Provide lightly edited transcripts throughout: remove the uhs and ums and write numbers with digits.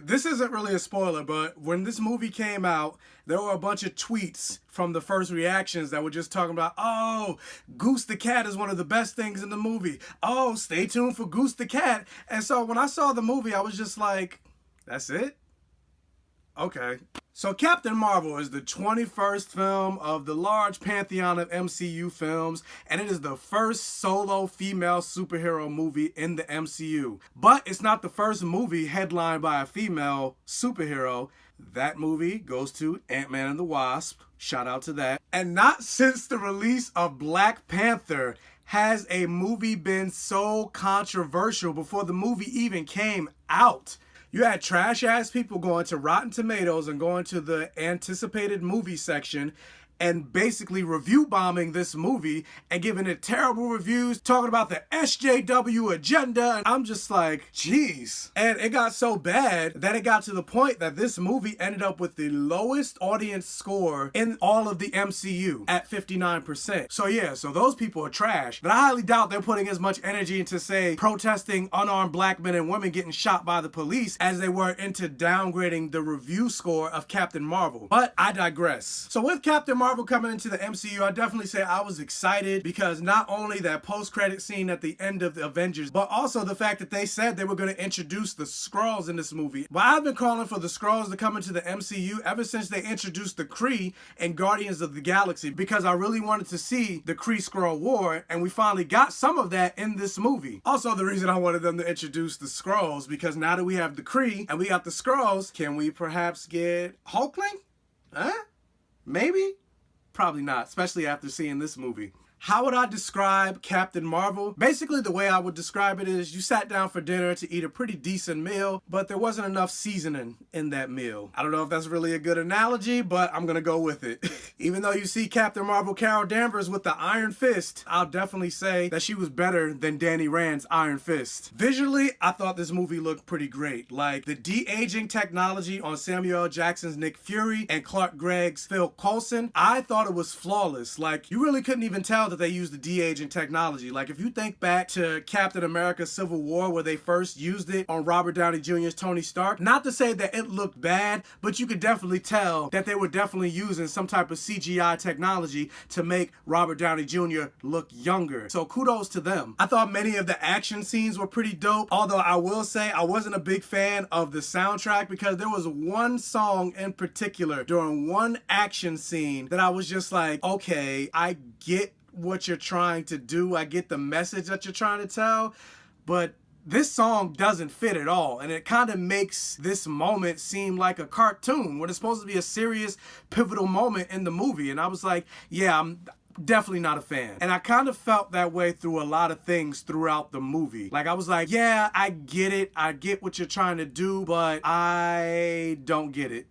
This isn't really a spoiler, but when this movie came out, there were a bunch of tweets from the first reactions that were just talking about, oh, Goose the Cat is one of the best things in the movie. Oh, stay tuned for Goose the Cat. And so when I saw the movie, I was just like, that's it? Okay. So Captain Marvel is the 21st film of the large pantheon of MCU films, and it is the first solo female superhero movie in the MCU. But it's not the first movie headlined by a female superhero. That movie goes to Ant-Man and the Wasp. Shout out to that. And not since the release of Black Panther has a movie been so controversial before the movie even came out. You had trash-ass people going to Rotten Tomatoes and going to the anticipated movie section and basically review bombing this movie and giving it terrible reviews, talking about the SJW agenda. And I'm just like, jeez. And it got so bad that it got to the point that this movie ended up with the lowest audience score in all of the MCU at 59%. So yeah, so those people are trash. But I highly doubt they're putting as much energy into, say, protesting unarmed black men and women getting shot by the police as they were into downgrading the review score of Captain Marvel. But I digress. So with Captain Marvel coming into the MCU, I definitely say I was excited because not only that post-credit scene at the end of the Avengers, but also the fact that they said they were going to introduce the Skrulls in this movie. But I've been calling for the Skrulls to come into the MCU ever since they introduced the Kree in Guardians of the Galaxy, because I really wanted to see the Kree-Skrull War, and we finally got some of that in this movie. Also, the reason I wanted them to introduce the Skrulls, because now that we have the Kree and we got the Skrulls, can we perhaps get Hulkling? Huh? Maybe? Probably not, especially after seeing this movie. How would I describe Captain Marvel? Basically, the way I would describe it is you sat down for dinner to eat a pretty decent meal, but there wasn't enough seasoning in that meal. I don't know if that's really a good analogy, but I'm gonna go with it. Even though you see Captain Marvel Carol Danvers with the Iron Fist, I'll definitely say that she was better than Danny Rand's Iron Fist. Visually, I thought this movie looked pretty great. Like, the de-aging technology on Samuel L. Jackson's Nick Fury and Clark Gregg's Phil Coulson, I thought it was flawless. Like, you really couldn't even tell that they used the de-aging technology. Like, if you think back to Captain America Civil War, where they first used it on Robert Downey Jr.'s Tony Stark, not to say that it looked bad, but you could definitely tell that they were definitely using some type of CGI technology to make Robert Downey Jr. look younger. So kudos to them. I thought many of the action scenes were pretty dope, although I will say I wasn't a big fan of the soundtrack, because there was one song in particular during one action scene that I was just like, okay, I get what you're trying to do, I get the message that you're trying to tell, but this song doesn't fit at all, and it kind of makes this moment seem like a cartoon when it's supposed to be a serious, pivotal moment in the movie. And I was like, yeah, I'm definitely not a fan. And I kind of felt that way through a lot of things throughout the movie. Like, I was like, yeah, I get it. I get what you're trying to do, but I don't get it.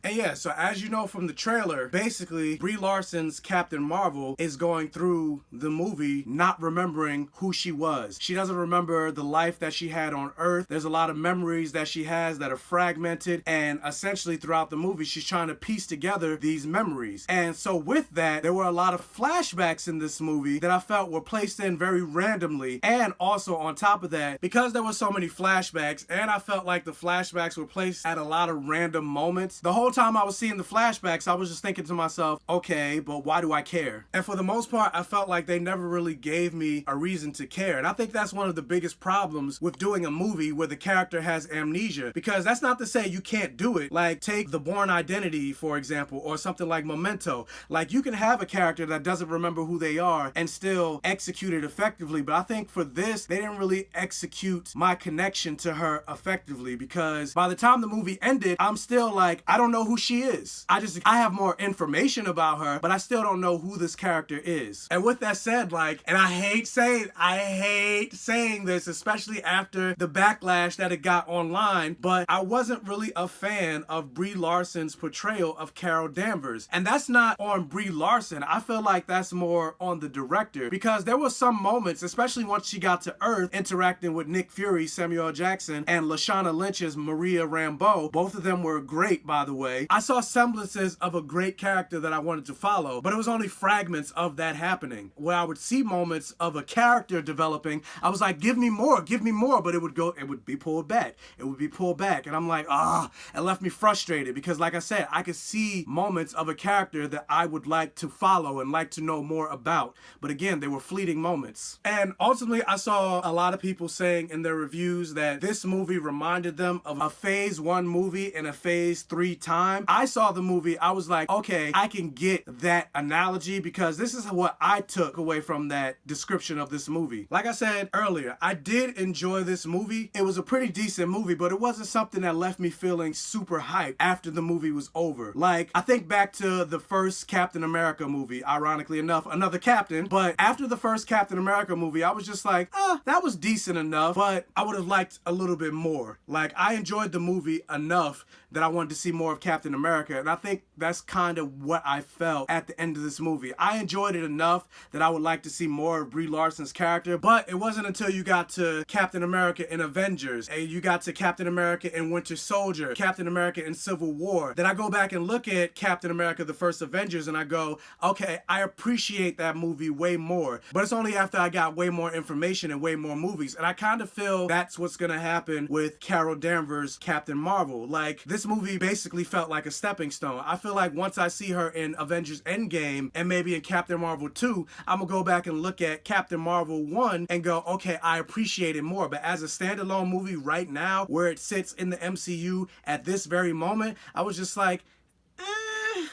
And yeah, so as you know from the trailer, basically, Brie Larson's Captain Marvel is going through the movie not remembering who she was. She doesn't remember the life that she had on Earth. There's a lot of memories that she has that are fragmented, and essentially throughout the movie, she's trying to piece together these memories. And so with that, there were a lot of flashbacks in this movie that I felt were placed in very randomly. And also on top of that, because there were so many flashbacks, and I felt like the flashbacks were placed at a lot of random moments, the whole time I was seeing the flashbacks, I was just thinking to myself, okay, but why do I care? And for the most part, I felt like they never really gave me a reason to care. And I think that's one of the biggest problems with doing a movie where the character has amnesia, because that's not to say you can't do it. Like, take The Bourne Identity, for example, or something like Memento. Like, you can have a character that doesn't remember who they are and still execute it effectively. But I think for this, they didn't really execute my connection to her effectively, because by the time the movie ended, I'm still like, I don't know who she is. I have more information about her, but I still don't know who this character is. And with that said, like, and I hate saying this, especially after the backlash that it got online, but I wasn't really a fan of Brie Larson's portrayal of Carol Danvers. And that's not on Brie Larson. I feel like like that's more on the director, because there were some moments, especially once she got to Earth, interacting with Nick Fury, Samuel Jackson, and Lashana Lynch's Maria Rambeau. Both of them were great, by the way. I saw semblances of a great character that I wanted to follow, but it was only fragments of that happening. Where I would see moments of a character developing, I was like, give me more, but it would be pulled back. It would be pulled back, and I'm like, it left me frustrated, because like I said, I could see moments of a character that I would like to follow and like to know more about, but again, they were fleeting moments. And ultimately, I saw a lot of people saying in their reviews that this movie reminded them of a phase 1 movie in a phase 3 time. I saw the movie, I was like, okay, I can get that analogy, because this is what I took away from that description of this movie. Like I said earlier, I did enjoy this movie. It was a pretty decent movie, but it wasn't something that left me feeling super hyped after the movie was over. Like, I think back to the first Captain America movie, ironically enough, another Captain, but after the first Captain America movie, I was just like, that was decent enough, but I would have liked a little bit more. Like, I enjoyed the movie enough that I wanted to see more of Captain America, and I think that's kind of what I felt at the end of this movie. I enjoyed it enough that I would like to see more of Brie Larson's character, but it wasn't until you got to Captain America in Avengers, and you got to Captain America in Winter Soldier, Captain America in Civil War, that I go back and look at Captain America the First Avengers and I go, okay, I appreciate that movie way more, but it's only after I got way more information and way more movies, and I kind of feel that's what's gonna happen with Carol Danvers' Captain Marvel. Like, this movie basically felt like a stepping stone. I feel like once I see her in Avengers Endgame and maybe in Captain Marvel 2, I'm gonna go back and look at Captain Marvel 1 and go, okay, I appreciate it more. But as a standalone movie right now, where it sits in the MCU at this very moment, I was just like,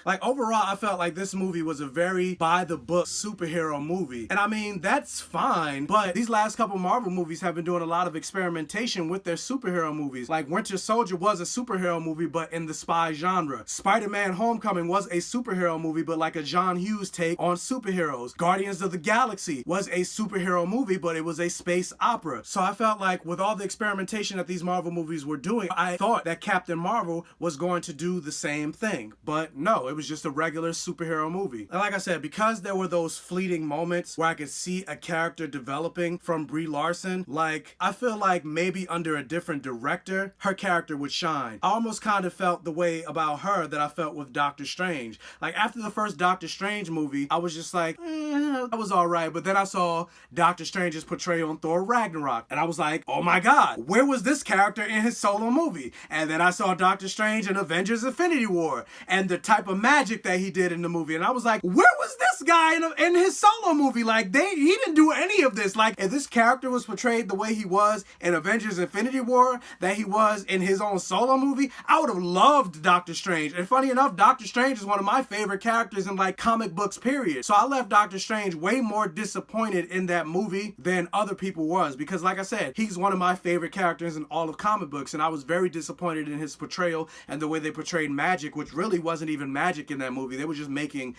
like, overall, I felt like this movie was a very by-the-book superhero movie. And I mean, that's fine, but these last couple Marvel movies have been doing a lot of experimentation with their superhero movies. Like, Winter Soldier was a superhero movie, but in the spy genre. Spider-Man Homecoming was a superhero movie, but like a John Hughes take on superheroes. Guardians of the Galaxy was a superhero movie, but it was a space opera. So I felt like with all the experimentation that these Marvel movies were doing, I thought that Captain Marvel was going to do the same thing. But no, it was just a regular superhero movie. And like I said, because there were those fleeting moments where I could see a character developing from Brie Larson, like, I feel like maybe under a different director, her character would shine. I almost kind of felt the way about her that I felt with Doctor Strange. Like, after the first Doctor Strange movie, I was just like, that was alright, but then I saw Doctor Strange's portrayal on Thor Ragnarok, and I was like, oh my god, where was this character in his solo movie? And then I saw Doctor Strange in Avengers Infinity War, and the type of magic that he did in the movie, and I was like, where was this guy in his solo movie? Like, he didn't do any of this. Like, if this character was portrayed the way he was in Avengers Infinity War, that he was in his own solo movie, I would have loved Doctor Strange. And funny enough, Doctor Strange is one of my favorite characters in, like, comic books, period. So I left Doctor Strange way more disappointed in that movie than other people was, because like I said, he's one of my favorite characters in all of comic books, and I was very disappointed in his portrayal and the way they portrayed magic, which really wasn't even magic in that movie. They were just making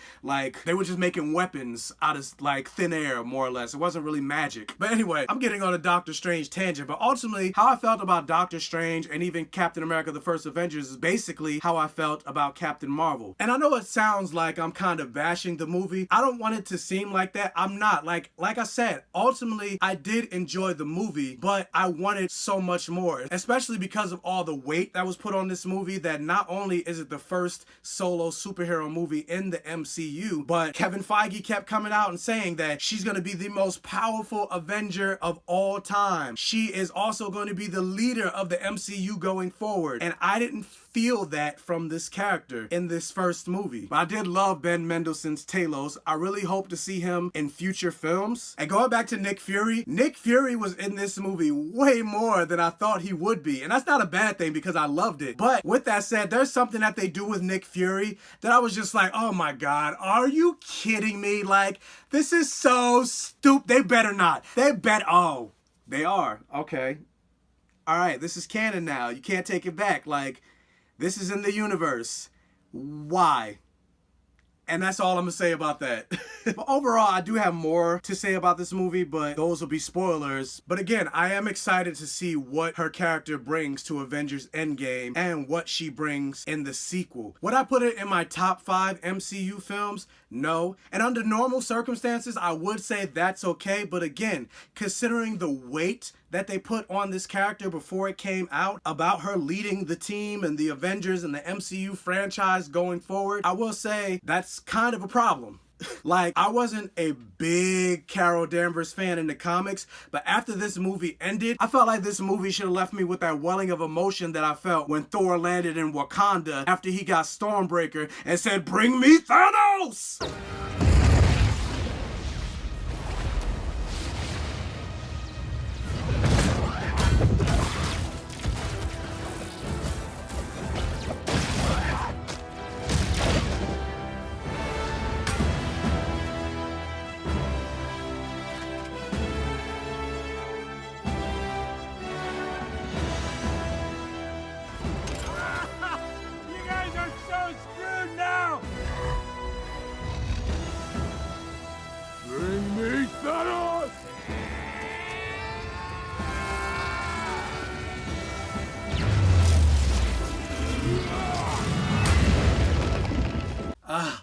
weapons out of like thin air, more or less. It wasn't really magic. But anyway, I'm getting on a Doctor Strange tangent, but ultimately how I felt about Doctor Strange and even Captain America the First Avengers is basically how I felt about Captain Marvel. And I know it sounds like I'm kind of bashing the movie. I don't want it to seem like that. I'm not. Like I said, ultimately I did enjoy the movie, but I wanted so much more, especially because of all the weight that was put on this movie, that not only is it the first solo superhero movie in the MCU, but Kevin Feige kept coming out and saying that she's going to be the most powerful Avenger of all time. She is also going to be the leader of the MCU going forward. And I didn't feel that from this character in this first movie. But I did love Ben Mendelsohn's Talos. I really hope to see him in future films. And going back to Nick Fury was in this movie way more than I thought he would be. And that's not a bad thing because I loved it. But with that said, there's something that they do with Nick Fury that I was just like, oh my god, are you kidding me? Like, this is so stupid. They better not. Oh, they are. Okay. All right, this is canon now. You can't take it back. Like, this is in the universe. Why? And that's all I'm gonna say about that. But overall, I do have more to say about this movie, but those will be spoilers. But again, I am excited to see what her character brings to Avengers Endgame and what she brings in the sequel. Would I put it in my top 5 MCU films? No. And under normal circumstances, I would say that's okay. But again, considering the weight that they put on this character before it came out about her leading the team and the Avengers and the MCU franchise going forward, I will say that's kind of a problem. Like, I wasn't a big Carol Danvers fan in the comics, but after this movie ended, I felt like this movie should have left me with that welling of emotion that I felt when Thor landed in Wakanda after he got Stormbreaker and said, "Bring me Thanos!"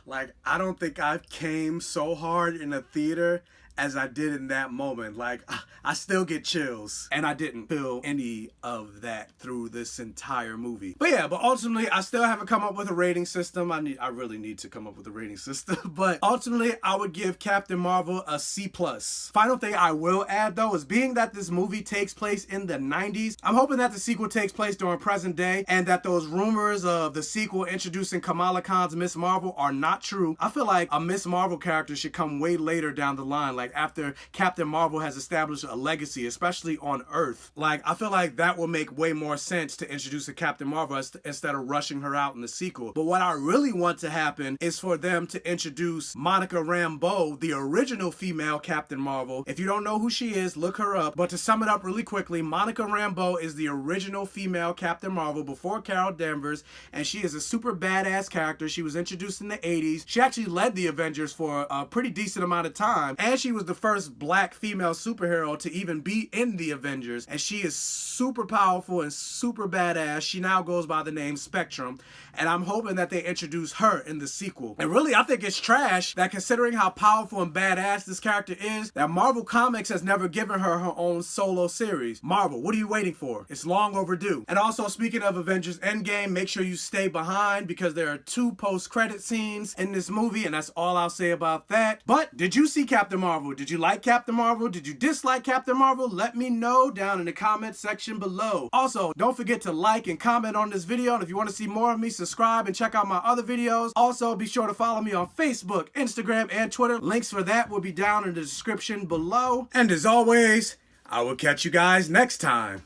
Like, I don't think I came so hard in a theater as I did in that moment. Like, I still get chills, and I didn't feel any of that through this entire movie. But yeah, but ultimately, I still haven't come up with a rating system. I really need to come up with a rating system. But ultimately, I would give Captain Marvel a C+. Final thing I will add, though, is being that this movie takes place in the 90s, I'm hoping that the sequel takes place during present day, and that those rumors of the sequel introducing Kamala Khan's Miss Marvel are not true. I feel like a Miss Marvel character should come way later down the line, like after Captain Marvel has established a legacy, especially on Earth. Like, I feel like that will make way more sense to introduce a Captain Marvel instead of rushing her out in the sequel. But what I really want to happen is for them to introduce Monica Rambeau, the original female Captain Marvel. If you don't know who she is, look her up. But to sum it up really quickly, Monica Rambeau is the original female Captain Marvel before Carol Danvers, and she is a super badass character. She was introduced in the 80s. She actually led the Avengers for a pretty decent amount of time, and she was the first black female superhero to even be in the Avengers, and she is super powerful and super badass. She now goes by the name Spectrum, and I'm hoping that they introduce her in the sequel. And really, I think it's trash that, considering how powerful and badass this character is, that Marvel Comics has never given her her own solo series. Marvel, what are you waiting for? It's long overdue. And also, speaking of Avengers Endgame, make sure you stay behind because there are 2 post-credit scenes in this movie, and that's all I'll say about that. But did you see Captain Marvel? Did you like Captain Marvel? Did you dislike Captain Marvel? Let me know down in the comment section below. Also, don't forget to like and comment on this video, and if you want to see more of me, subscribe and check out my other videos. Also, be sure to follow me on Facebook, Instagram, and Twitter. Links for that will be down in the description below. And as always, I will catch you guys next time.